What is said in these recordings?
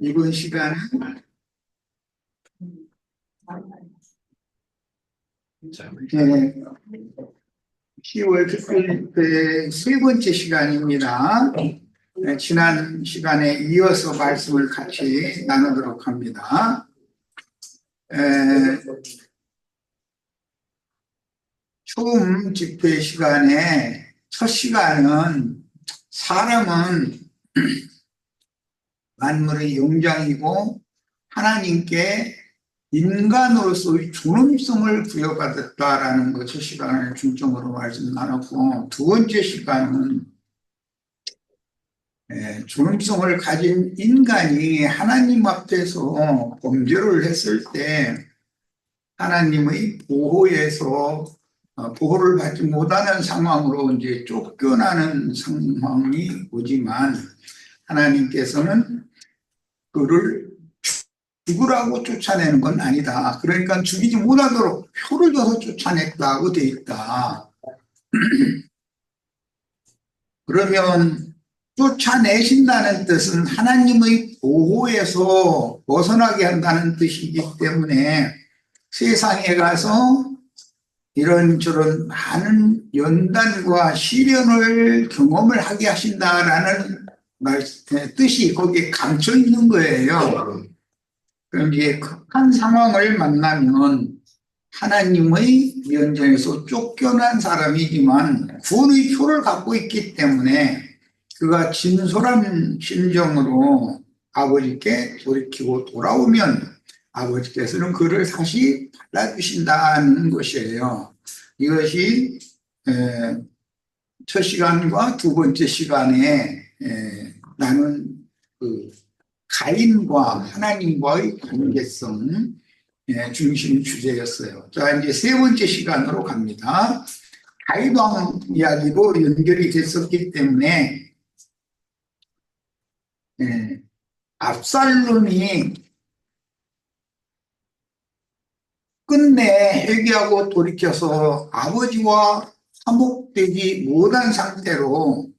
이번 시간은 10월 특별 세 번째 시간입니다. 지난 시간에 이어서 말씀을 같이 나누도록 합니다. 처음 집회 시간에 첫 시간은 사람은 만물의 영장이고 하나님께 인간으로서의 존엄성을 부여받았다라는 것 첫 시간을 중점으로 말씀 나눴고, 두 번째 시간은 존엄성을 가진 인간이 하나님 앞에서 범죄를 했을 때 하나님의 보호에서 보호를 받지 못하는 상황으로 이제 쫓겨나는 상황이 오지만, 하나님께서는 그를 죽으라고 쫓아내는 건 아니다. 그러니까 죽이지 못하도록 표를 줘서 쫓아냈다고 돼 있다. 그러면 쫓아내신다는 뜻은 하나님의 보호에서 벗어나게 한다는 뜻이기 때문에 세상에 가서 이런저런 많은 연단과 시련을 경험을 하게 하신다라는 뜻이 거기에 감춰 있는 거예요. 그럼 이제 극한 상황을 만나면 하나님의 면전에서 쫓겨난 사람이지만 구원의 표를 갖고 있기 때문에 그가 진솔한 심정으로 아버지께 돌이키고 돌아오면 아버지께서는 그를 다시 받아주신다는 것이에요. 이것이 첫 시간과 두 번째 시간에 나눈 가인과 하나님과의 관계성 중심 주제였어요. 자, 이제 세 번째 시간으로 갑니다. 다윗 왕 이야기로 연결이 됐었기 때문에 압살롬이 끝내 회개하고 돌이켜서 아버지와 화목되지 못한 상태로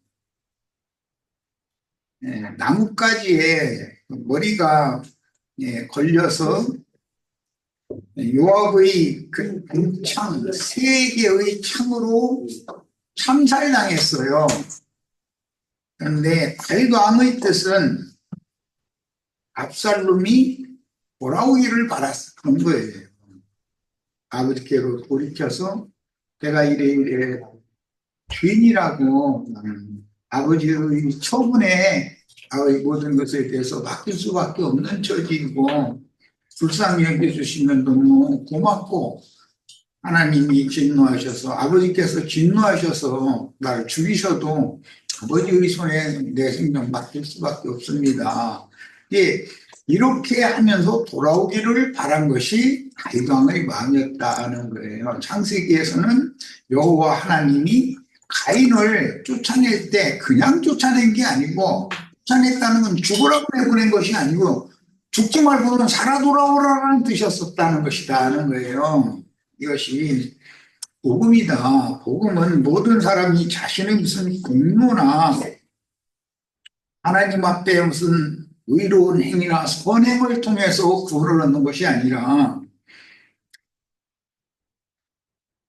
나뭇가지에 머리가 걸려서 요압의 그 창, 세 개의 창으로 참살당했어요. 그런데 다윗 왕의 뜻은 압살롬이 돌아오기를 바랐던 거예요. 아버지께로 돌이켜서 내가 이래 죄인이라고 아버지의 처분에 모든 것에 대해서 맡길 수밖에 없는 처지이고 불쌍히 여겨주시면 너무 고맙고, 하나님이 진노하셔서 아버지께서 진노하셔서 날 죽이셔도 아버지의 손에 내 생명 맡길 수밖에 없습니다. 이렇게 하면서 돌아오기를 바란 것이 다윗 왕의 마음이었다는 거예요. 창세기에서는 여호와 하나님이 가인을 쫓아낼 때 그냥 쫓아낸 게 아니고, 쫓아냈다는 건 죽으라고 내보낸 것이 아니고 죽지 말고는 살아 돌아오라는 뜻이었었다는 것이다는 거예요. 이것이 복음이다. 복음은 모든 사람이 자신의 무슨 공로나 하나님 앞에 무슨 의로운 행위나 선행을 통해서 구원을 얻는 것이 아니라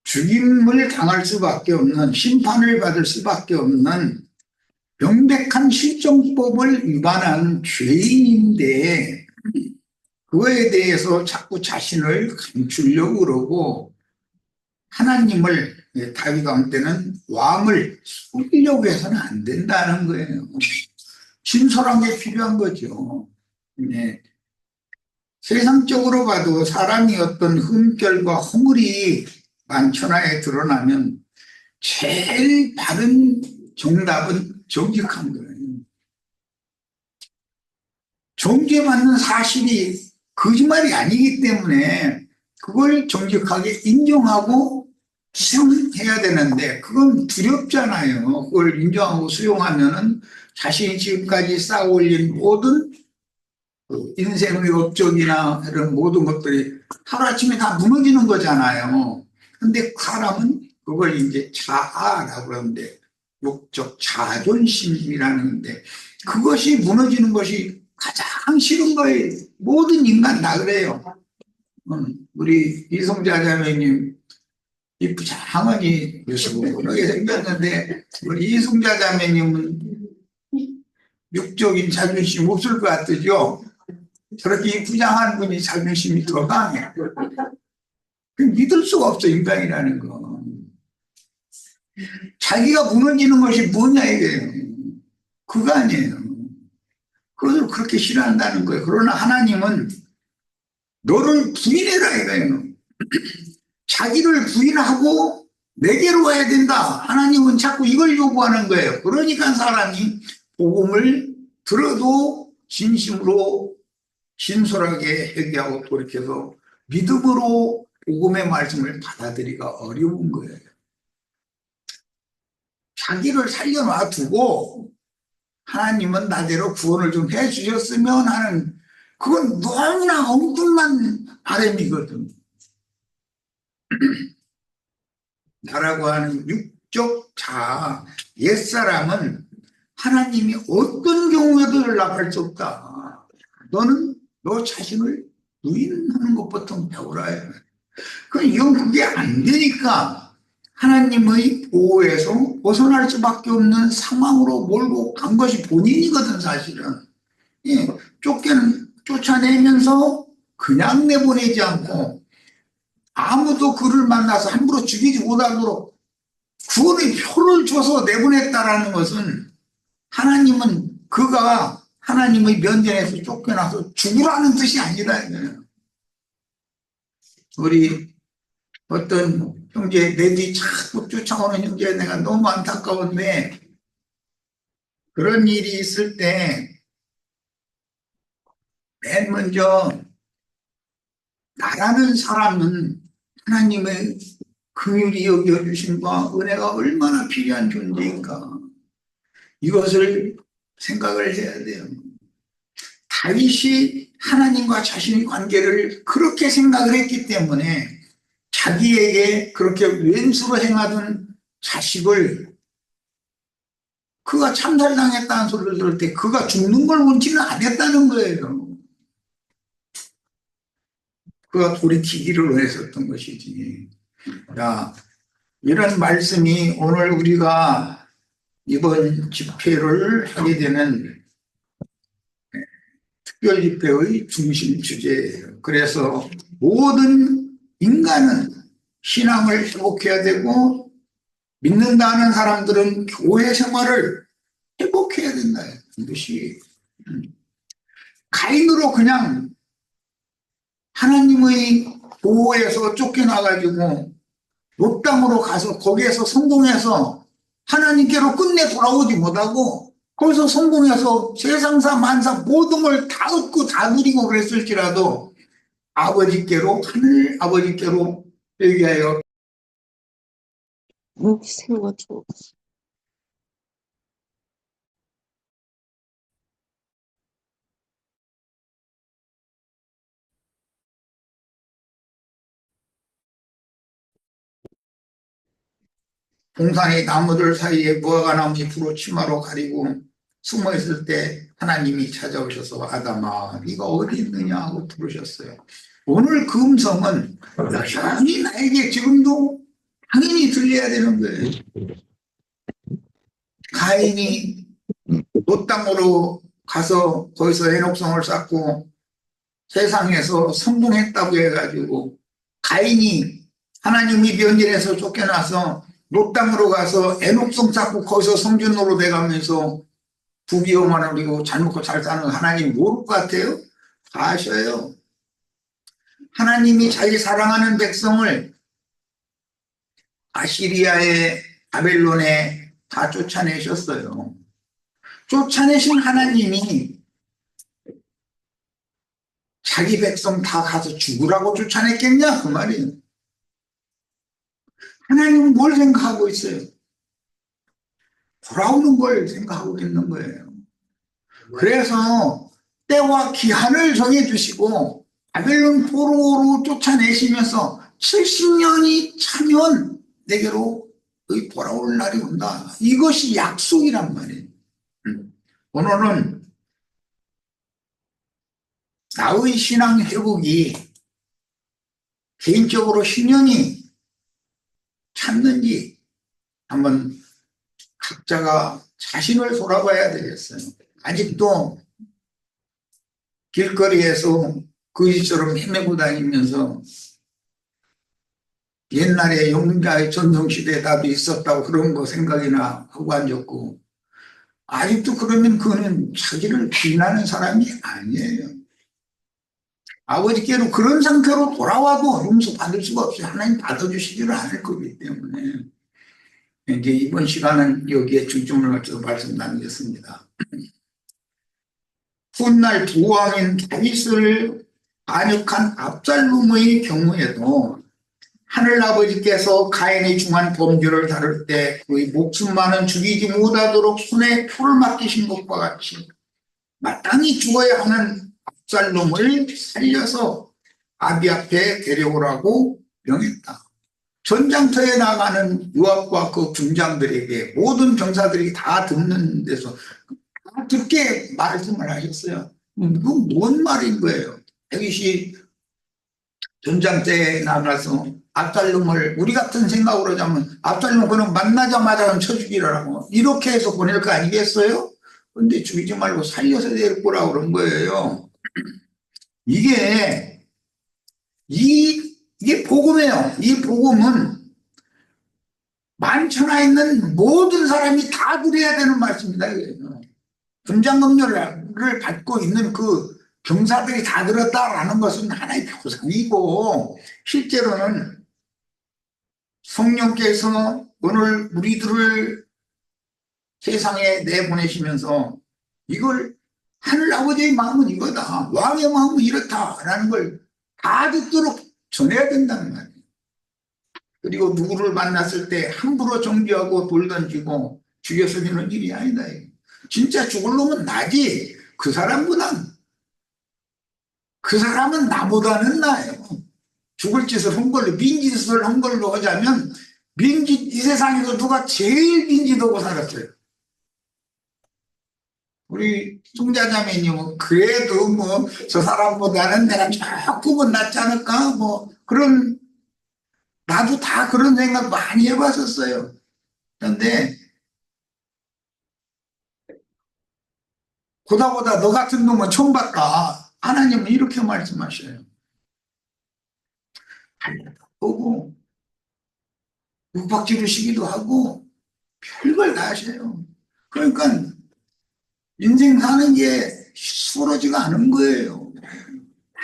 죽임을 당할 수밖에 없는, 심판을 받을 수밖에 없는 명백한 실정법을 위반한 죄인인데 그거에 대해서 자꾸 자신을 감추려고 그러고 하나님을, 다윗 왕 때는 왕을 속이려고 해서는 안 된다는 거예요. 진솔한 게 필요한 거죠. 세상적으로 봐도 사람이 어떤 흠결과 허물이 만천하에 드러나면 제일 바른 정답은 정직한 거예요. 정죄받는 사실이 거짓말이 아니기 때문에 그걸 정직하게 인정하고 수용해야 되는데 그건 두렵잖아요. 그걸 인정하고 수용하면은 자신이 지금까지 쌓아올린 모든 인생의 업적이나 이런 모든 것들이 하루아침에 다 무너지는 거잖아요. 근데 사람은 그걸 이제 자아라고 하는데, 욕적 자존심이라는데 그것이 무너지는 것이 가장 싫은 거예요. 모든 인간 다 그래요. 우리 이성자 자매님 이쁘장하니 유수하게 생겼는데 우리 이성자 자매님은 육적인 자존심 없을 것 같으죠. 저렇게 이쁘장한 분이 자존심이 더 강해. 믿을 수가 없어, 인간이라는 거. 자기가 무너지는 것이 뭐냐 이거예요. 그거 아니에요. 그것을 그렇게 싫어한다는 거예요. 그러나 하나님은 너를 부인해라 이거예요. 자기를 부인하고 내게로 와야 된다. 하나님은 자꾸 이걸 요구하는 거예요. 그러니까 사람이 복음을 들어도 진심으로 진솔하게 회개하고 돌이켜서 믿음으로 복음의 말씀을 받아들이기가 어려운 거예요. 자기를 살려놔 두고 하나님은 나대로 구원을 좀 해주셨으면 하는, 그건 너무나 엉뚱한 바람이거든. 나라고 하는 육적 자아, 옛사람은 하나님이 어떤 경우에도 연락할 수 없다. 너는 너 자신을 부인하는 것부터 배우라 해. 이건 그게 안 되니까 하나님의 보호에서 벗어날 수밖에 없는 상황으로 몰고 간 것이 본인이거든, 사실은. 예, 쫓아내면서 그냥 내보내지 않고 아무도 그를 만나서 함부로 죽이지 못하도록 구원의 표를 줘서 내보냈다라는 것은 하나님은 그가 하나님의 면전에서 쫓겨나서 죽으라는 뜻이 아니라 이거예요. 우리 어떤 형제 내 뒤 자꾸 쫓아오는 형제 내가 너무 안타까운데, 그런 일이 있을 때 맨 먼저 나라는 사람은 하나님의 긍휼히 여겨주심과 은혜가 얼마나 필요한 존재인가, 이것을 생각을 해야 돼요. 다윗이 하나님과 자신의 관계를 그렇게 생각을 했기 때문에 자기에게 그렇게 왼수로 행하던 자식을 그가 참살당했다는 소리를 들을 때 그가 죽는 걸 원치는 않았다는 거예요. 그가 돌이키기를 원했었던 것이지. 자, 이런 말씀이 오늘 우리가 이번 집회를 하게 되는 특별 집회의 중심 주제예요. 그래서 모든 인간은 신앙을 회복해야 되고 믿는다는 사람들은 교회 생활을 회복해야 된다. 이것이 가인으로 그냥 하나님의 보호에서 쫓겨나가지고 롯 땅으로 가서 거기에서 성공해서 하나님께로 끝내 돌아오지 못하고 거기서 성공해서 세상사 만사 모든 걸 다 얻고 다 누리고 그랬을지라도 아버지께로, 하늘 아버지께로 회개하여 세워줘. 동산의 나무들 사이에 무화과나무 잎으로 치마로 가리고 숨어 있을 때 하나님이 찾아오셔서 아담아 네가 어디 있느냐 하고 부르셨어요. 오늘 그 음성은 여전히 나에게 지금도 당연히 들려야 되는 거예요. 가인이 롯 땅으로 가서 거기서 해녹성을 쌓고 세상에서 성공했다고 해가지고 가인이 하나님이 면전에서 쫓겨나서 롯 땅으로 가서 에녹성 쌓고 거기서 성전으로 돼가면서 부귀영화를 누리고 잘 먹고 잘 사는 하나님 모를 것 같아요? 다 아셔요. 하나님이 자기 사랑하는 백성을 아시리아의 바벨론에 다 쫓아내셨어요. 쫓아내신 하나님이 자기 백성 다 가서 죽으라고 쫓아냈겠냐 그 말이에요. 하나님은 뭘 생각하고 있어요? 돌아오는 걸 생각하고 있는 거예요. 그래서 때와 기한을 정해주시고 바벨론 포로로 쫓아내시면서 70년이 차면 내게로 돌아올 날이 온다. 이것이 약속이란 말이에요. 오늘은 나의 신앙 회복이 개인적으로 신령이 찾는지 한번 각자가 자신을 돌아봐야 되겠어요. 아직도 길거리에서 거지처럼 헤매고 다니면서 옛날에 영자의 전성시대에 나도 있었다고 그런 거 생각이나 하고 앉았고, 아직도 그러면 그는 자기를 비난하는 사람이 아니에요. 아버지께로 그런 상태로 돌아와도 용서받을 수가 없어요. 하나님 받아주시지를 않을 거기 때문에. 이제 이번 시간은 여기에 중점을 맞춰서 말씀 나누겠습니다. 훗날 두 왕인 다윗을 반역한 압살롬의 경우에도 하늘아버지께서 가인의 중한 범죄를 다룰 때 그의 목숨만은 죽이지 못하도록 손에 표를 맡기신 것과 같이 마땅히 죽어야 하는 압살롬을 살려서 아비 앞에 데려오라고 명했다. 전장터에 나가는 요압과 그 군장들에게 모든 병사들이 다 듣는 데서 다 듣게 말씀을 하셨어요. 이건 뭔 말인 거예요? 다윗이 전장터에 나가서 압살롬을 우리 같은 생각으로 하자면 압살롬 그는 만나자마자 쳐 죽이라고 이렇게 해서 보낼 거 아니겠어요? 근데 죽이지 말고 살려서 데리고 오라고 그런 거예요. 이게 복음이에요. 이 복음은 만천하에 있는 모든 사람이 다 들어야 되는 말씀이다. 군장검열을 받고 있는 그 병사들이 다 들었다라는 것은 하나의 표상이고, 실제로는 성령께서 오늘 우리들을 세상에 내보내시면서 이걸 하늘 아버지의 마음은 이거다, 왕의 마음은 이렇다라는 걸 다 듣도록 전해야 된다는 말이에요. 그리고 누구를 만났을 때 함부로 정죄하고 돌 던지고 죽여서 되는 일이 아니다. 진짜 죽을 놈은 나지 그 사람은 나보다는 나아요. 죽을 짓을 한 걸로, 민짓을 한 걸로 하자면 이 세상에서 누가 제일 민짓하고 살았어요? 우리 송자자매님은 그래도 뭐 저 사람보다는 내가 조금은 낫지 않을까 뭐 그런, 나도 다 그런 생각 많이 해봤었어요. 그런데 보다 너 같은 놈은 처음 봤다. 하나님은 이렇게 말씀하셔요. 달려다 보고 윽박 지르시기도 하고 별걸 다 하셔요. 그러니까 인생 사는 게 수월하지가 않은 거예요.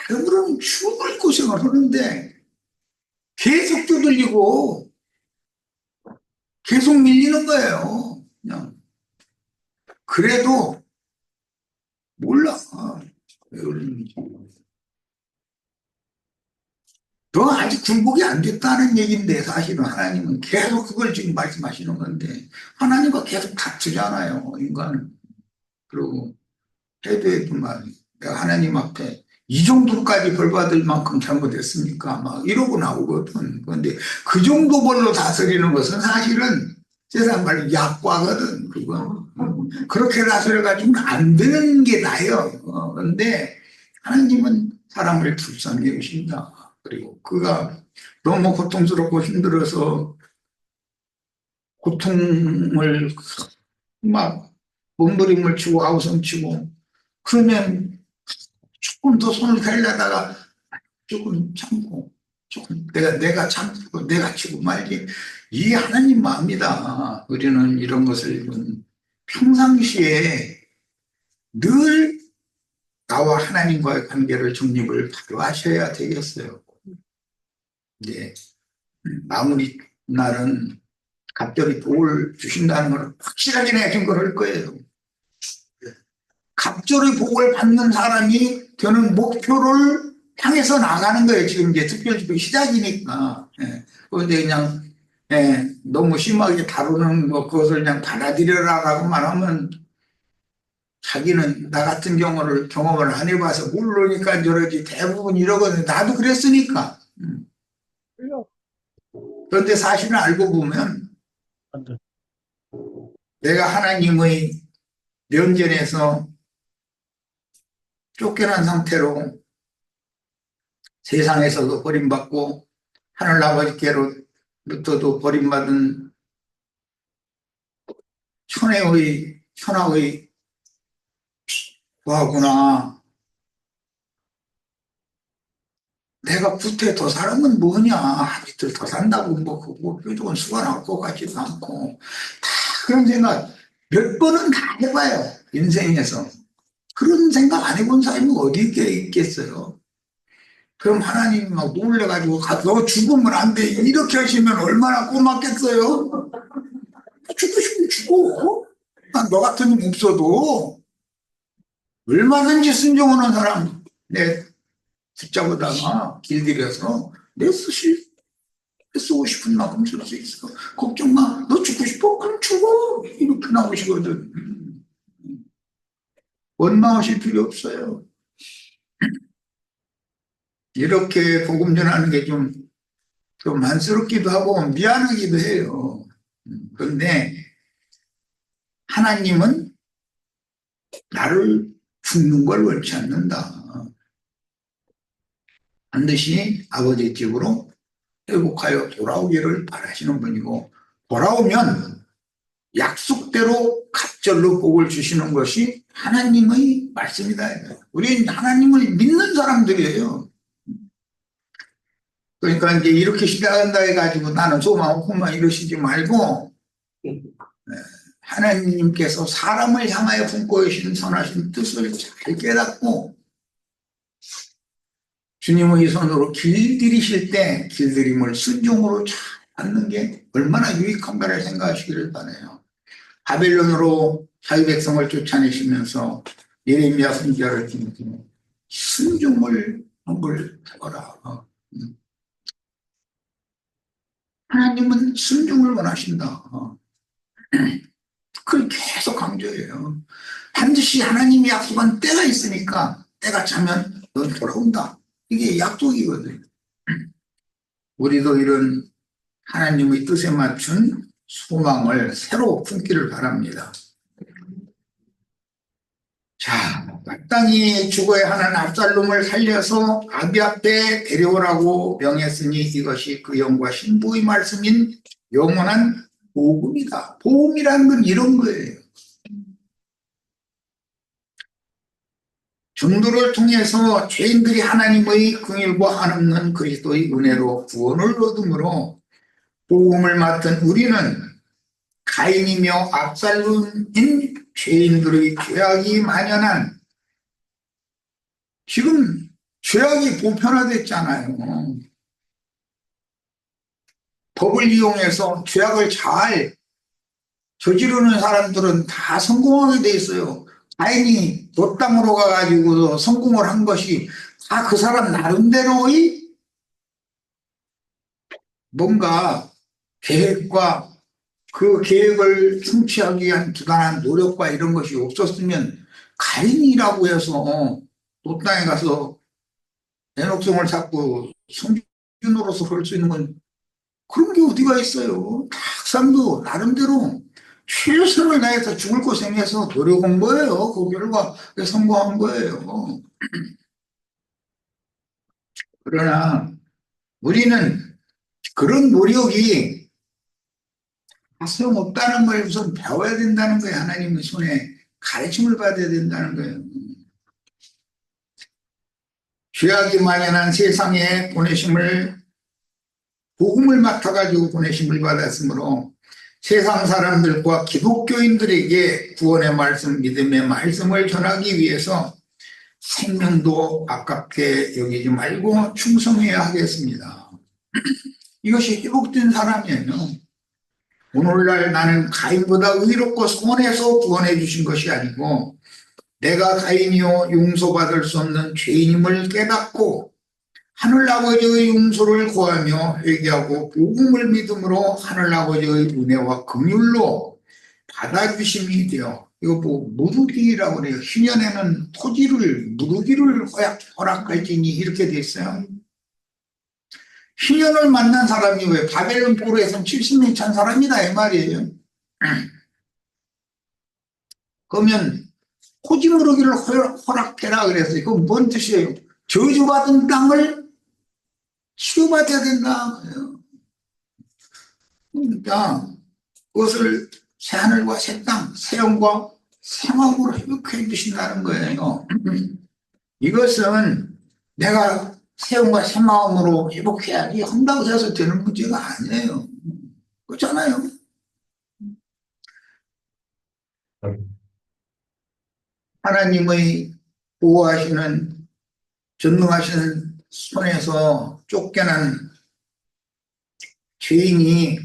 그럼 죽을 고생을 하는데 계속 두들리고 계속 밀리는 거예요. 그냥. 그래도 몰라. 왜 그러는지. 너 아직 굴복이 안 됐다는 얘기인데 사실은 하나님은 계속 그걸 지금 말씀하시는 건데, 하나님과 계속 다투잖아요, 인간은. 그리고 해도 말, 내가 하나님 앞에 이 정도까지 벌 받을 만큼 잘못했습니까? 막 이러고 나오거든. 그런데 그 정도 벌로 다스리는 것은 사실은 세상 말로 약과거든. 그거 그렇게 다스려가지고는 안 되는 게 나요. 그런데 하나님은 사람을 불쌍히 여기신다. 그리고 그가 너무 고통스럽고 힘들어서 고통을 막 몸부림을 치고 아우성치고 그러면 조금 더 손을 달려다가 조금 참고 조금 내가 참고 내가 치고 말지, 이 하나님 마음이다. 우리는 이런 것을 평상시에 늘 나와 하나님과의 관계를 정립을 바로 하셔야 되겠어요. 이제 마무리 날은 갑절이 복을 주신다는 걸 확실하게 내가 증거할 거예요. 갑절의 복을 받는 사람이 되는 목표를 향해서 나가는 거예요. 지금 이제 특별히 시작이니까. 그런데 그냥 너무 심하게 다루는 뭐 그것을 그냥 받아들여라라고 말하면 자기는 나 같은 경험을 안 해봐서 모르니까 저러지, 대부분 이러거든요. 나도 그랬으니까. 그런데 사실은 알고 보면 내가 하나님의 면전에서 쫓겨난 상태로 세상에서도 버림받고 하늘 아버지께로부터도 버림받은 천하의 부하구나. 내가 구태 더 사람은 뭐냐. 하비들 더 산다고 뭐 뾰족한 수가 나올 것 같지도 않고. 다 그런 생각 몇 번은 다 해봐요. 인생에서. 그런 생각 안 해본 사람이 어디 있겠어요. 그럼 하나님이 막 놀래가지고 너 죽으면 안 돼. 이렇게 하시면 얼마나 고맙겠어요. 죽고 싶으면 죽어. 난 너 같은 놈 없어도 얼마든지 순종하는 사람 내 붙잡아다가 길들여서 내 쓰고 싶은 만큼 쓸 수 있어. 걱정 마. 너 죽고 싶어? 그럼 죽어. 이렇게 나오시거든. 원망하실 필요 없어요. 이렇게 복음 전하는 게 좀 안쓰럽기도 하고 미안하기도 해요. 그런데 하나님은 나를 죽는 걸 원치 않는다. 반드시 아버지 집으로 회복하여 돌아오기를 바라시는 분이고, 돌아오면 약속대로 갑절로 복을 주시는 것이 하나님의 말씀이다. 우리는 하나님을 믿는 사람들이에요. 그러니까 이제 이렇게 시작한다 해가지고 나는 소망 없구만 이러시지 말고, 하나님께서 사람을 향하여 품고 계신 선하신 뜻을 잘 깨닫고 주님의 손으로 길들이실 때 길들임을 순종으로 잘 받는 게 얼마나 유익한가를 생각하시기를 바라요. 바벨론으로 자기 백성을 쫓아내시면서 예레미야 선지자를 통해서 순종을 한걸 해보라. 하나님은 순종을 원하신다. 그걸 계속 강조해요. 반드시 하나님이 약속한 때가 있으니까 때가 차면 넌 돌아온다. 이게 약속이거든요. 우리도 이런 하나님의 뜻에 맞춘 소망을 새로 품기를 바랍니다. 자, 마땅히 죽어야 하는 압살롬을 살려서 아비 앞에 데려오라고 명했으니 이것이 그 영과 신부의 말씀인 영원한 복음이다. 복음이라는 건 이런 거예요. 중도를 통해서 죄인들이 하나님의 긍휼과 한없는 그리스도의 은혜로 구원을 얻음으로 복음을 맡은 우리는 가인이며 압살롬인 죄인들의 죄악이 만연한, 지금 죄악이 보편화됐잖아요. 법을 이용해서 죄악을 잘 저지르는 사람들은 다 성공하게 돼 있어요. 가인이 그 땅으로 가가지고 성공을 한 것이 다 그 사람 나름대로의 뭔가 계획과 그 계획을 성취하기 위한 부단한 노력과 이런 것이 없었으면 가인이라고 해서 그 땅에 가서 에녹성을 찾고 성준으로서 그럴 수 있는 건 그런 게 어디가 있어요. 다 사람도 나름대로 최선을 다해서 죽을 고생해서 노력한 거예요. 그 결과 성공한 거예요. 그러나 우리는 그런 노력이 소용없다는 걸 우선 배워야 된다는 거예요. 하나님의 손에 가르침을 받아야 된다는 거예요. 죄악이 만연한 세상에 복음을 맡아가지고 보내심을 받았으므로 세상 사람들과 기독교인들에게 구원의 말씀, 믿음의 말씀을 전하기 위해서 생명도 아깝게 여기지 말고 충성해야 하겠습니다. 이것이 회복된 사람이에요. 오늘날 나는 가인보다 의롭고 선해서 구원해 주신 것이 아니고 내가 가인이요 용서받을 수 없는 죄인임을 깨닫고 하늘아버지의 용서를 구하며 회개하고 복음을 믿음으로 하늘아버지의 은혜와 긍휼로 받아주심이 되어, 이거 뭐 무르기라고 그래요. 희년에는 토지를 무르기를 허락할지니 이렇게 돼 있어요. 희년을 만난 사람이 왜 바벨론 포로에서는 70년 찬 사람이다 이 말이에요. 그러면 토지 모르기를 허락해라 그랬어요. 그건 뭔 뜻이에요? 저주받은 땅을 치유받아야 된다. 그러니까 그것을 새하늘과 새 땅, 새 영과 새 마음으로 회복해 주신다는 거예요. 이것은 내가 새 영과 새 마음으로 회복해야지 한다고 해서 되는 문제가 아니에요. 그렇잖아요. 하나님의 보호하시는 전능하신 손에서 쫓겨난 죄인이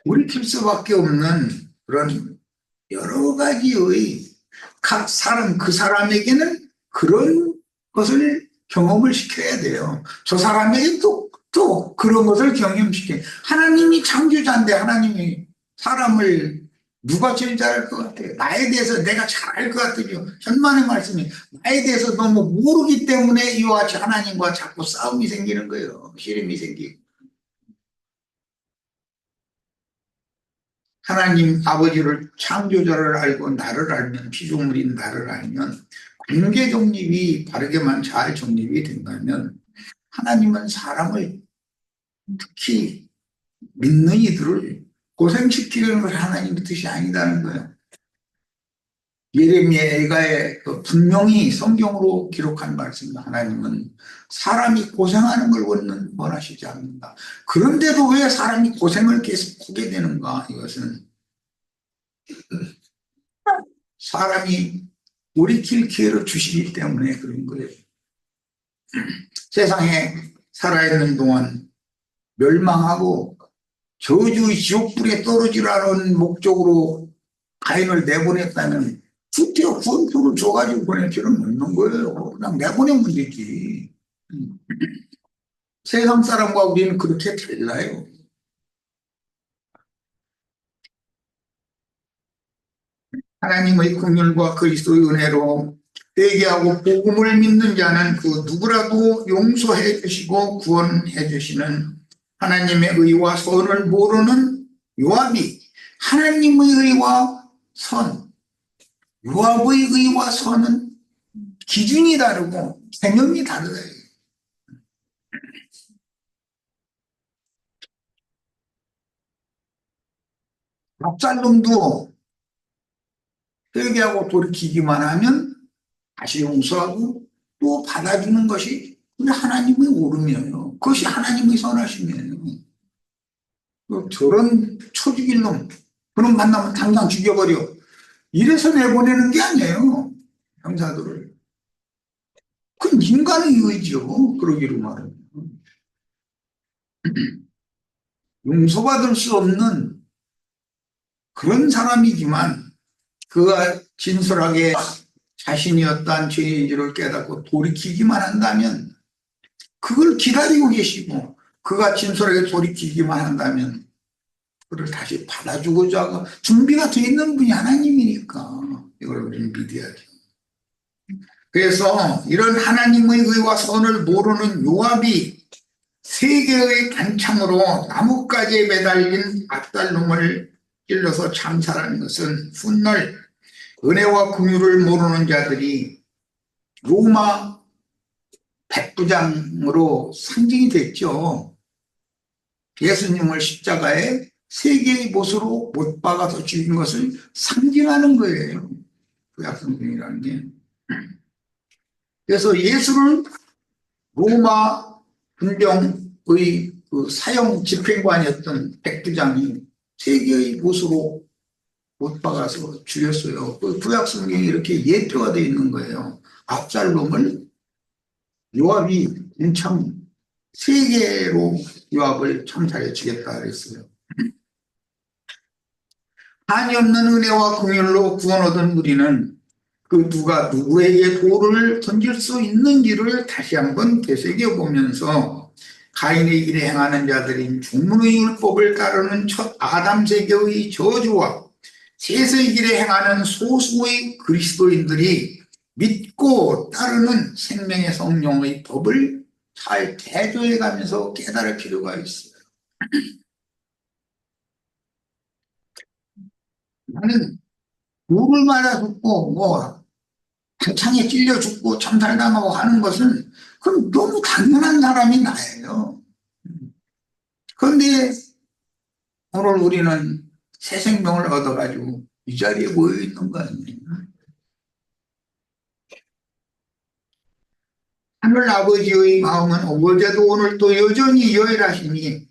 돌이킬 수밖에 없는 그런 여러 가지의 각 사람 그 사람에게는 그런 것을 경험을 시켜야 돼요. 저 사람에게 또 그런 것을 경험시켜요. 하나님이 창조자인데 하나님이 사람을 누가 제일 잘할 것 같아요? 나에 대해서 내가 잘 알 것 같아요. 천만의 말씀이 나에 대해서 너무 모르기 때문에 이와 같이 하나님과 자꾸 싸움이 생기는 거예요. 시름이 생기고. 하나님 아버지를 창조자를 알고 나를 알면 피조물인 나를 알면 관계 정립이 바르게만 잘 정립이 된다면 하나님은 사람을 특히 믿는 이들을 고생시키려는 것이 하나님의 뜻이 아니다는 거예요. 예레미야 애가에 분명히 성경으로 기록한 말씀입니다. 하나님은 사람이 고생하는 걸 원하시지 않는다. 그런데도 왜 사람이 고생을 계속하게 되는가? 이것은 사람이 돌이킬 기회를 주시기 때문에 그런 거예요. 세상에 살아있는 동안 멸망하고 저주의 지옥불에 떨어지라는 목적으로 가인을 내보냈다면 후퇴 구원표를 줘가지고 보낼 필요는 없는 거예요. 그냥 내보내면 되지. 세상 사람과 우리는 그렇게 달라요. 하나님의 긍휼과 그리스도의 은혜로 회개하고 복음을 믿는 자는 그 누구라도 용서해 주시고 구원해 주시는 하나님의 의와 선을 모르는 요압이 하나님의 의와 선, 요압의 의와 선은 기준이 다르고 개념이 다르다. 압살롬도 회개하고 돌이키기만 하면 다시 용서하고 또 받아주는 것이 하나님의 오름이에요. 그것이 하나님의 선하심이에요. 저런 초죽일 놈, 그런 만나면 당장 죽여버려. 이래서 내보내는 게 아니에요. 형사들을. 그건 인간의 의지요. 그러기로 말하면. 용서받을 수 없는 그런 사람이지만 그가 진솔하게 자신이 어떠한 죄인지를 깨닫고 돌이키기만 한다면 그걸 기다리고 계시고 그가 진솔하게 돌이키기만 한다면 그를 다시 받아주고자 하고 준비가 되어 있는 분이 하나님이니까 이걸 우리는 믿어야죠. 그래서 이런 하나님의 의와 선을 모르는 요압이 세 개의 단창으로 나뭇가지에 매달린 압살롬을 찔러서 참살한 것은 훗날 은혜와 긍휼을 모르는 자들이 로마 백부장으로 상징이 됐죠. 예수님을 십자가에 세 개의 못으로 못 박아서 죽인 것을 상징하는 거예요. 구약성경이라는 게. 그래서 예수를 로마 군병의 그 사형 집행관이었던 백부장이 세 개의 못으로 못 박아서 죽였어요. 그 구약성경에 이렇게 예표가 되어 있는 거예요. 압살롬을 요압이 참 세 개로 요압을 참살해 주겠다 그랬어요. 한이 없는 은혜와 긍휼로 구원 얻은 우리는 그 누가 누구에게 돌을 던질 수 있는지를 다시 한번 되새겨 보면서 가인의 길에 행하는 자들인 중문의 율법을 따르는 첫 아담 세계의 저주와 셋의 길에 행하는 소수의 그리스도인들이 믿고 따르는 생명의 성령의 법을 잘 대조해 가면서 깨달을 필요가 있어요. 나는 물을 맞아 죽고 뭐 창에 찔려 죽고 참살당하고 하는 것은 그럼 너무 당연한 사람이 나예요. 그런데 오늘 우리는 새 생명을 얻어가지고 이 자리에 모여 있는 거 아니에요. 하늘 아버지의 마음은 어제도 오늘도 여전히 여일하시니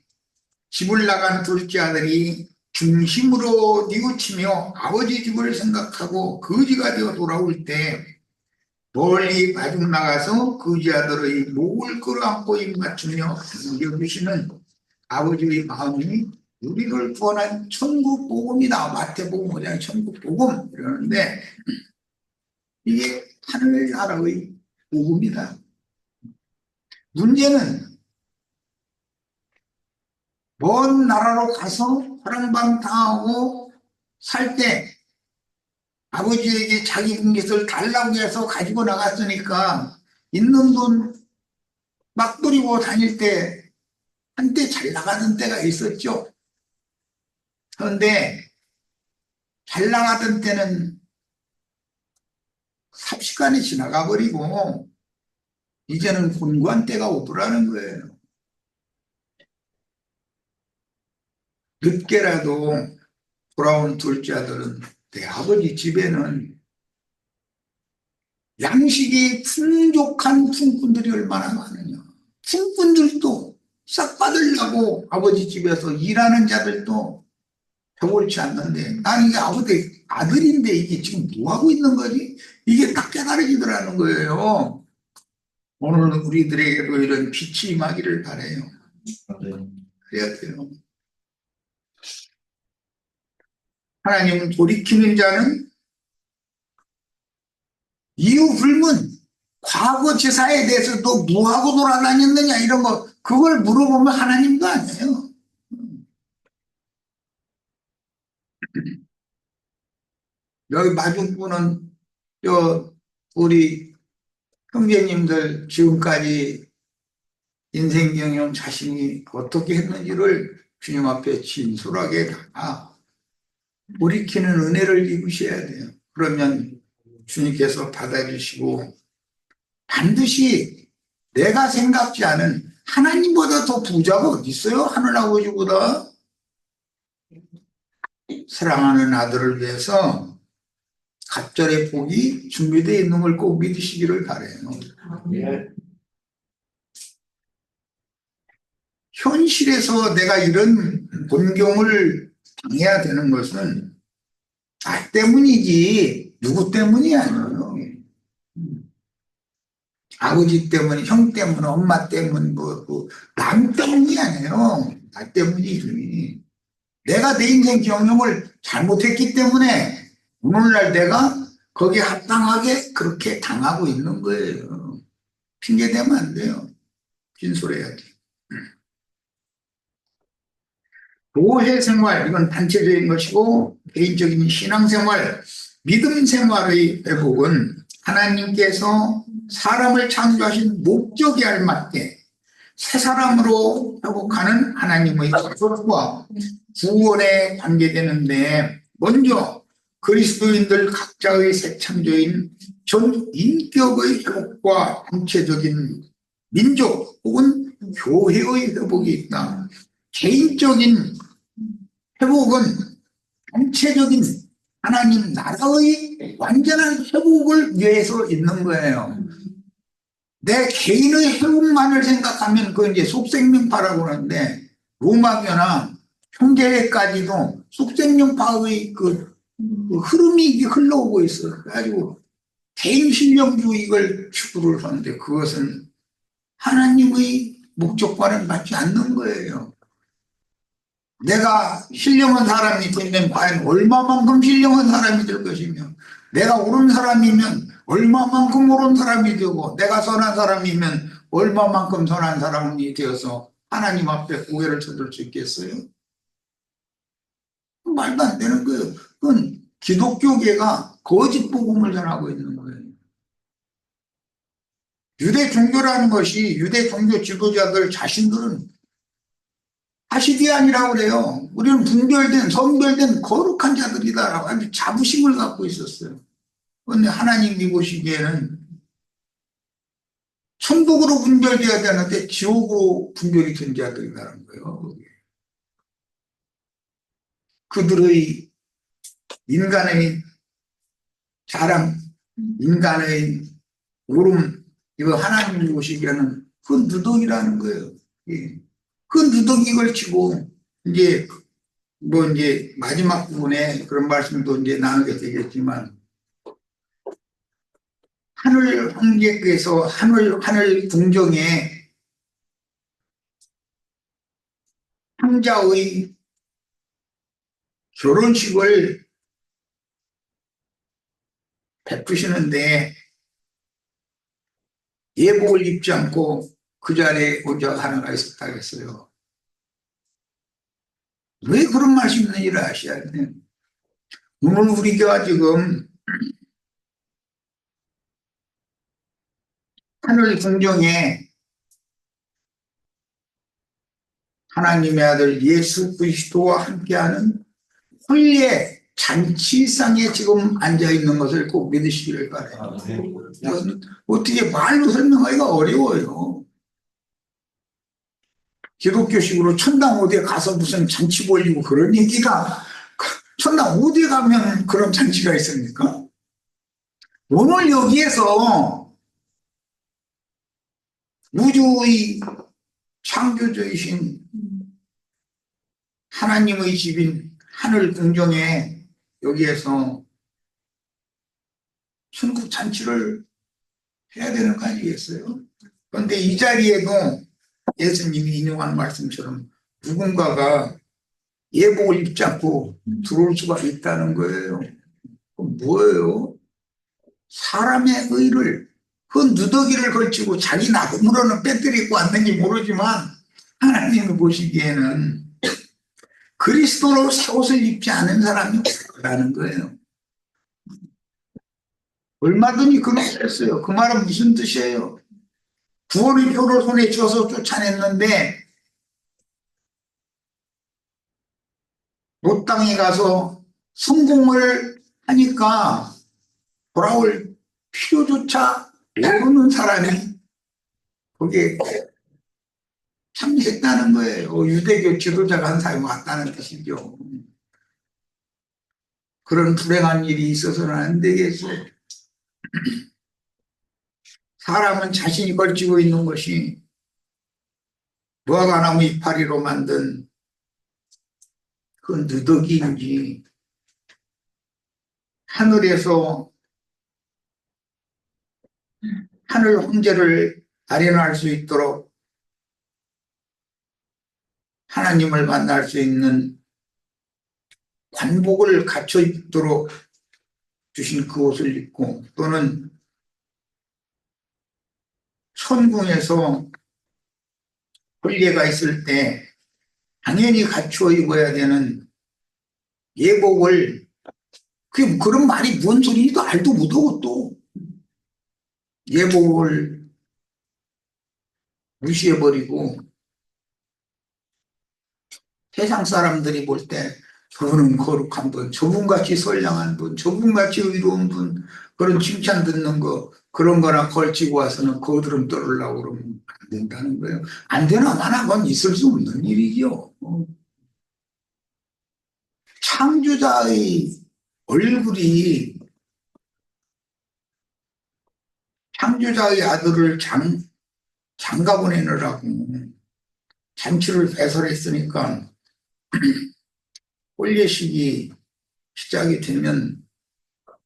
집을 나간 둘째 아들이 중심으로 뉘우치며 아버지 집을 생각하고 거지가 되어 돌아올 때 멀리 마중 나가서 거지 아들의 목을 끌어안고 입 맞추며 반겨주시는 아버지의 마음이 우리를 구원한 천국 복음이다. 마태복음 5장 천국 복음 이러는데 이게 하늘나라의 복음이다. 문제는 먼 나라로 가서 허랑방탕하고 살 때 아버지에게 자기 분깃을 달라고 해서 가지고 나갔으니까 있는 돈 막 뿌리고 다닐 때 한때 잘 나가는 때가 있었죠. 그런데 잘 나가던 때는 삽시간에 지나가 버리고 이제는 곤고한 때가 오더라는 거예요. 늦게라도 돌아온 둘째 아들은 내 아버지 집에는 양식이 풍족한 품꾼들이 얼마나 많으냐. 품꾼들도 싹 받으려고 아버지 집에서 일하는 자들도 겨울치 않는데 나는 이게 아버지 아들인데 이게 지금 뭐 하고 있는 거지? 이게 딱 깨달아지더라는 거예요. 오늘 우리들에게도 이런 빛이 임하기를 바라요. 그래야 돼요. 하나님은 돌이키는 자는 이유 불문 과거 제사에 대해서도 뭐하고 돌아다녔느냐 이런 거 그걸 물어보면 하나님도 아니에요. 여기 마중분은 우리 형제님들 지금까지 인생 경영 자신이 어떻게 했는지를 주님 앞에 진솔하게 다 돌이키는 은혜를 입으셔야 돼요. 그러면 주님께서 받아주시고 반드시 내가 생각지 않은 하나님보다 더 부자가 어디 있어요? 하늘아버지보다. 사랑하는 아들을 위해서 갑절의 복이 준비되어 있는 걸 꼭 믿으시기를 바라요. 현실에서 내가 이런 곤경을 당해야 되는 것은 나 때문이지 누구 때문이 아니에요. 아버지 때문, 형 때문, 엄마 때문, 남 때문이 아니에요. 나 때문이지. 내가 내 인생 경영을 잘못했기 때문에 오늘날 내가 거기에 합당하게 그렇게 당하고 있는 거예요. 핑계대면 안 돼요. 진솔해야지. 교회 생활, 이건 단체적인 것이고 개인적인 신앙생활, 믿음 생활의 회복은 하나님께서 사람을 창조하신 목적에 알맞게 새 사람으로 회복하는 하나님의 약속과 구원에 관계되는데 먼저 그리스도인들 각자의 새 창조인 전 인격의 회복과 전체적인 민족 혹은 교회의 회복이 있다. 개인적인 회복은 전체적인 하나님 나라의 완전한 회복을 위해서 있는 거예요. 내 개인의 회복만을 생각하면 그건 이제 속생명파라고 하는데 로마교나 형제회까지도 속생명파의 그 흐름이 흘러오고 있어요. 그래가지고 개인 신령주의를 추구를 하는데 그것은 하나님의 목적과는 맞지 않는 거예요. 내가 신령한 사람이 되면 과연 얼마만큼 신령한 사람이 될 것이며 내가 옳은 사람이면 얼마만큼 옳은 사람이 되고 내가 선한 사람이면 얼마만큼 선한 사람이 되어서 하나님 앞에 고개를 쳐들 수 있겠어요? 말도 안 되는 거예요. 그건 기독교계가 거짓 복음을 전하고 있는 거예요. 유대 종교라는 것이 유대 종교 지도자들 자신들은 하시디안이라고 그래요. 우리는 분별된, 성별된 거룩한 자들이다라고 아주 자부심을 갖고 있었어요. 그런데 하나님이 보시기에는 천국으로 분별돼야 되는데 지옥으로 분별이 된 자들이라는 거예요. 그들의 인간의 자랑, 인간의 오름, 이거 하나님이 보시기에는 그 누더기라는 거예요. 예. 그 누더기 걸치고 이제 이제 마지막 부분에 그런 말씀도 이제 나누게 되겠지만 하늘 황제께서 하늘 궁정에 황자의 결혼식을 베푸시는데 예복을 입지 않고 그 자리에 온자가 하나가 있었다고 했어요. 왜 그런 말씀이 있는지를 아셔야 돼요. 오늘 우리가 지금 하늘 궁정에 하나님의 아들 예수 그리스도와 함께하는 혼례 잔치상에 지금 앉아있는 것을 꼭 믿으시기를 바라요. 이건 어떻게 말로 설명하기가 어려워요. 기독교식으로 천당 어디에 가서 무슨 잔치 벌리고 그런 얘기가, 천당 어디에 가면 그런 잔치가 있습니까? 오늘 여기에서 우주의 창조주이신 하나님의 집인 하늘 궁정에 여기에서 천국 잔치를 해야 되는 거 아니겠어요? 그런데 이 자리에도 예수님이 인용한 말씀처럼 누군가가 예복을 입지 않고 들어올 수가 있다는 거예요. 그럼 뭐예요? 사람의 의를, 그 누더기를 걸치고 자기 나름으로는 빼뜨리고 왔는지 모르지만 하나님이 보시기에는 그리스도로 새 옷을 입지 않은 사람이 없다는 거예요. 얼마든지 그렇게 했어요. 그 말은 무슨 뜻이에요? 구원의 표를 손에 쥐어서 쫓아냈는데 롯 땅에 가서 성공을 하니까 돌아올 필요조차 모르는 사람이 거기에 참여했다는 거예요. 유대교 지도자가 한 사람이 왔다는 뜻이죠. 그런 불행한 일이 있어서는 안 되겠어요. 사람은 자신이 걸치고 있는 것이 무화과나무 이파리로 만든 그 누더기인지 하늘에서 하늘 황제를 아련할 수 있도록 하나님을 만날 수 있는 관복을 갖춰 입도록 주신 그 옷을 입고 또는 천궁에서 혼례가 있을 때 당연히 갖추어 입어야 되는 예복을, 그런 말이 뭔 소리인지도 알도 못하고 또 예복을 무시해버리고 세상 사람들이 볼 때 저분은 거룩한 분, 저분같이 선량한 분, 저분같이 의로운 분, 그런 칭찬 듣는 거, 그런 거나 걸치고 와서는 거드름 떨으려고 그러면 안 된다는 거예요. 안 되나 마나 그건 있을 수 없는 일이죠. 창조자의 얼굴이 창조자의 아들을 장가 보내느라고 잔치를 배설했으니까 혼례식이 시작이 되면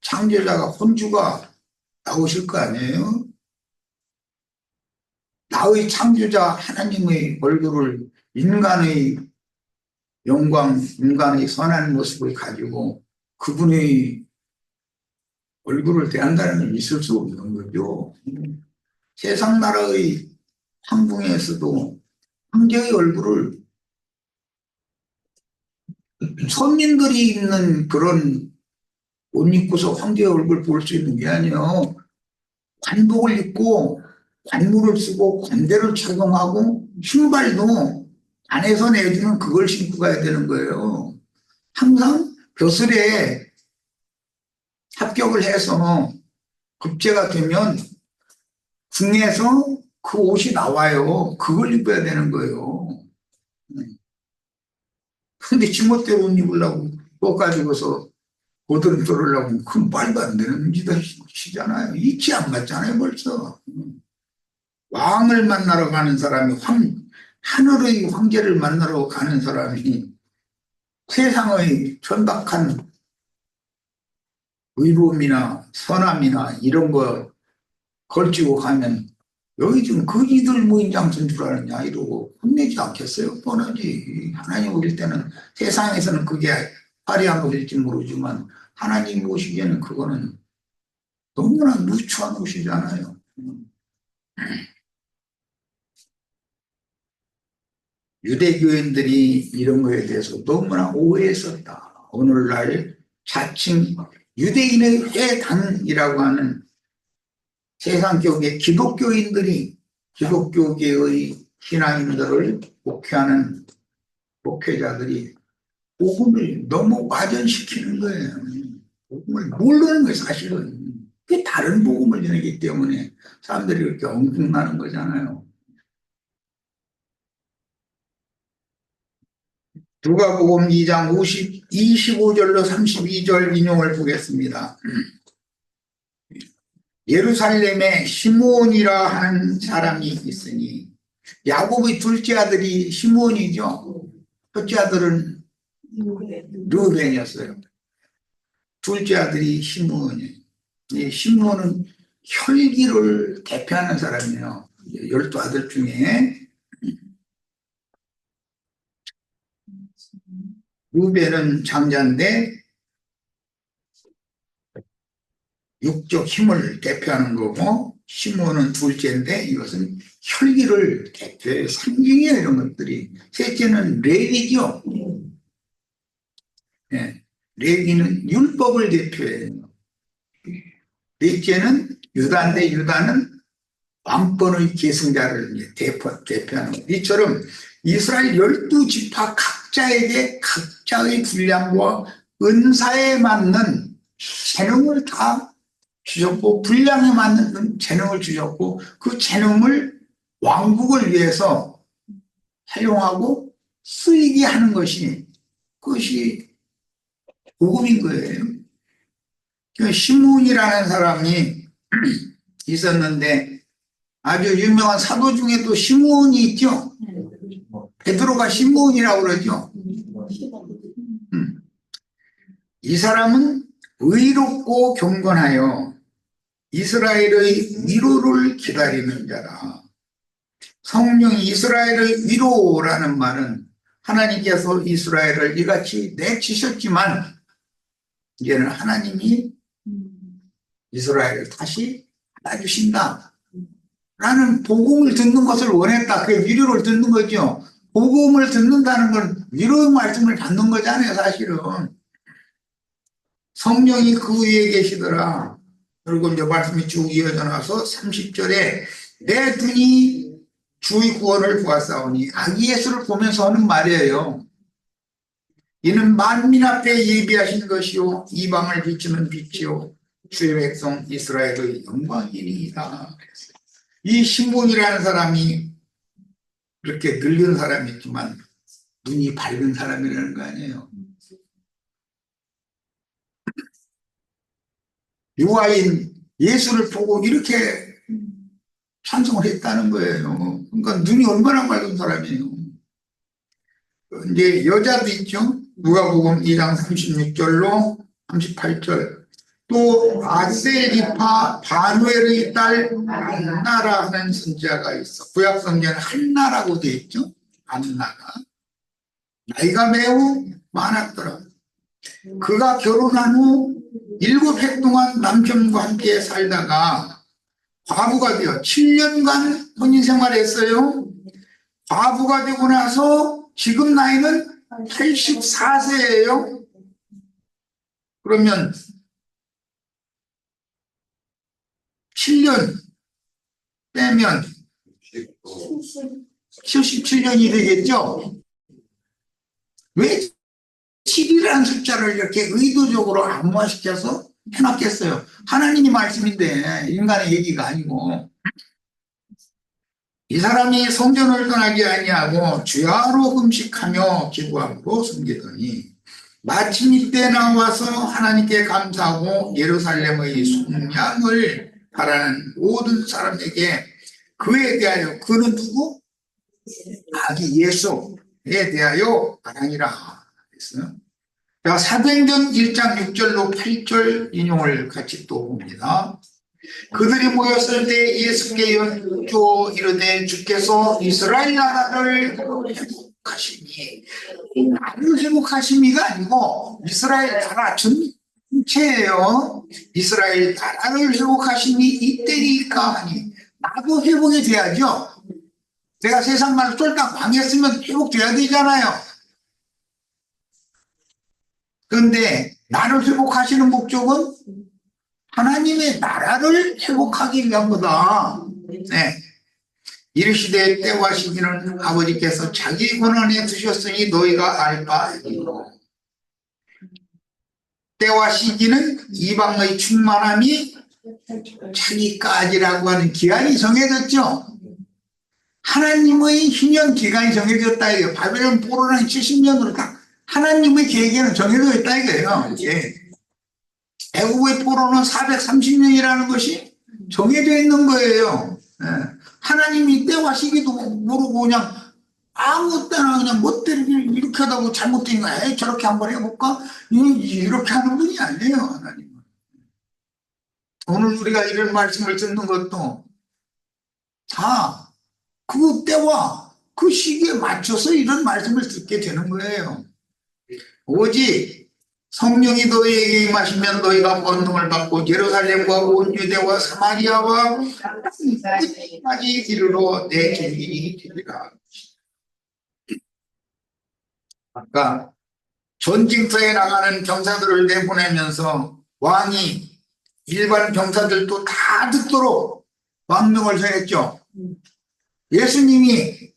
창조자가 혼주가 나오실 거 아니에요? 나의 창조자 하나님의 얼굴을, 인간의 영광, 인간의 선한 모습을 가지고 그분의 얼굴을 대한다는 건 있을 수 없는 거죠. 세상 나라의 황궁에서도 황제의 얼굴을 손님들이 입는 그런 옷 입고서 황제의 얼굴 볼 수 있는 게 아니에요. 관복을 입고 관물을 쓰고 관대를 착용하고 신발도 안에서 내주는 그걸 신고 가야 되는 거예요. 항상 벼슬에 합격을 해서 급제가 되면 국내에서 그 옷이 나와요. 그걸 입어야 되는 거예요. 근데 지멋대로 옷 입으려고 그거 가지고서 고드름 떨으려고 그건 말도 안 되는 짓이잖아요. 이치 안 맞잖아요 벌써. 왕을 만나러 가는 사람이 하늘의 황제를 만나러 가는 사람이 세상의 천박한 의로움이나 선함이나 이런 거 걸치고 가면 여기 지금 거지들 무인장소인 줄 아느냐 이러고 혼내지 않겠어요? 뻔하지. 하나님 오실 때는 세상에서는 그게 화려한 것일지 모르지만 하나님 오시기에는 그거는 너무나 누추한 옷이잖아요. 유대교인들이 이런 거에 대해서 너무나 오해했었다. 오늘날 자칭 유대인의 회당이라고 하는 세상교계 기독교인들이 기독교계의 신앙인들을 목회하는 목회자들이 복음을 너무 와전시키는 거예요. 복음을 모르는 거예요, 사실은. 그게 다른 복음을 전하기 때문에 사람들이 그렇게 엉뚱나는 거잖아요. 누가복음 2장 25절로 32절 인용을 보겠습니다. 예루살렘에 시므온이라 하는 사람이 있으니 야곱의 둘째 아들이 시므온이죠. 첫째 아들은 르우벤이었어요. 둘째 아들이 시므온이에요. 이 시므온은 혈기를 대표하는 사람이에요. 12아들 중에 르우벤은 장자인데 육적 힘을 대표하는 거고 시므온은 둘째인데 이것은 혈기를 대표해 상징이에요. 이런 것들이. 셋째는 레위죠. 네. 레위는 율법을 대표해요. 넷째는 유다인데 유다는 왕권의 계승자를 대표하는 거예요. 이처럼 이스라엘 12지파 각자에게 각자의 분량과 은사에 맞는 재능을 다 주셨고 분량에 맞는 재능을 주셨고 그 재능을 왕국을 위해서 사용하고 쓰이게 하는 것이 그것이 복음인 거예요. 시므온이라는 사람이 있었는데 아주 유명한 사도 중에도 시므온이 있죠. 베드로가 시므온이라고 그러죠. 이 사람은 의롭고 경건하여 이스라엘의 위로를 기다리는 자라. 성령이 이스라엘의 위로라는 말은 하나님께서 이스라엘을 이같이 내치셨지만 이제는 하나님이 이스라엘을 다시 받아주신다 라는 복음을 듣는 것을 원했다. 그게 위로를 듣는 거죠. 복음을 듣는다는 건 위로의 말씀을 받는 거잖아요. 사실은 성령이 그 위에 계시더라. 그리고 이제 말씀이 쭉 이어져 나와서 30절에 내 눈이 주의 구원을 보았사오니 아기 예수를 보면서 하는 말이에요. 이는 만민 앞에 예비하신 것이요 이방을 비추는 빛이요 주의 백성 이스라엘의 영광이니이다. 이 시므온이라는 사람이 그렇게 늙은 사람이지만 눈이 밝은 사람이라는 거 아니에요. 유아인 예수를 보고 이렇게 찬송을 했다는 거예요. 그러니까 눈이 얼마나 밝은 사람이에요. 이제 여자도 있죠. 누가복음 2장 36절로 38절. 또 아세리파 바누엘의 딸 안나라 하는 선지자가 있어. 구약 성경에 한나라고 되어 있죠. 안나가 나이가 매우 많았더라. 그가 결혼한 후 7해 동안 남편과 함께 살다가 과부가 되어 7년간 혼인 생활했어요. 과부가 되고 나서 지금 나이는 84세예요. 그러면 7년 빼면 77년이 되겠죠? 왜 7이라는 숫자를 이렇게 의도적으로 암호화시켜서 해놨겠어요? 하나님이 말씀인데 인간의 얘기가 아니고. 이 사람이 성전을 떠나지 아니하고 주야로 금식하며 기도함으로 섬기더니 마침 이때 나와서 하나님께 감사하고 예루살렘의 속량을 바라는 모든 사람에게 그에 대하여, 그는 누구? 아기 예수에 대하여 바라니라 했어요. 자, 사도행전 1장 6절로 8절 인용을 같이 또 봅니다. 그들이 모였을 때 예수께 여쭈어 이르되 주께서 이스라엘 나라를 회복하시니, 나라를 회복하심이가 아니고 이스라엘 나라 전체예요. 이스라엘 나라를 회복하심이 이때니까 하니, 나도 회복이 돼야죠. 내가 세상 말로 쫄딱 망했으면 회복돼야 되잖아요. 그런데 나를 회복하시는 목적은 하나님의 나라를 회복하기 위한 거다. 네. 이르시되 때와 시기는 아버지께서 자기 권한에 두셨으니 너희가 알 바 아니요. 때와 시기는 이방의 충만함이 차기까지라고 하는 기한이 정해졌죠. 하나님의 희년 기간이 정해졌다 이거예요. 바벨론 포로는 70년으로 딱 하나님의 계획에는 정해져 있다 이거예요. 예. 애국의 포로는 430년이라는 것이 정해져 있는 거예요. 예. 하나님이 때와 시기도 모르고 그냥 아무 때나 그냥 멋대로 이렇게 하다고 잘못된 거, 에이, 저렇게 한번 해볼까? 이렇게 하는 분이 아니에요, 하나님은. 오늘 우리가 이런 말씀을 듣는 것도 다 그 때와 그 시기에 맞춰서 이런 말씀을 듣게 되는 거예요. 오직 성령이 너희에게 임하시면 너희가 권능을 받고 예루살렘과 온 유대와 사마리아와 끝까지 이르러 내 증인이 되리라. 아까 전쟁터에 나가는 병사들을 내보내면서 왕이 일반 병사들도 다 듣도록 왕명을 전했죠. 예수님이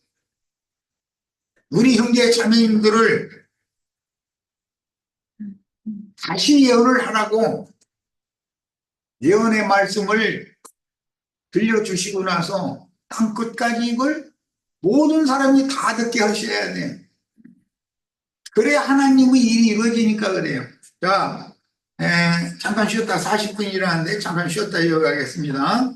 우리 형제 자매님들을 다시 예언을 하라고 예언의 말씀을 들려주시고 나서 땅 끝까지 이걸 모든 사람이 다 듣게 하셔야 돼요. 그래야 하나님의 일이 이루어지니까 그래요. 자, 잠깐 쉬었다 40분이라는데 잠깐 쉬었다 이어가겠습니다.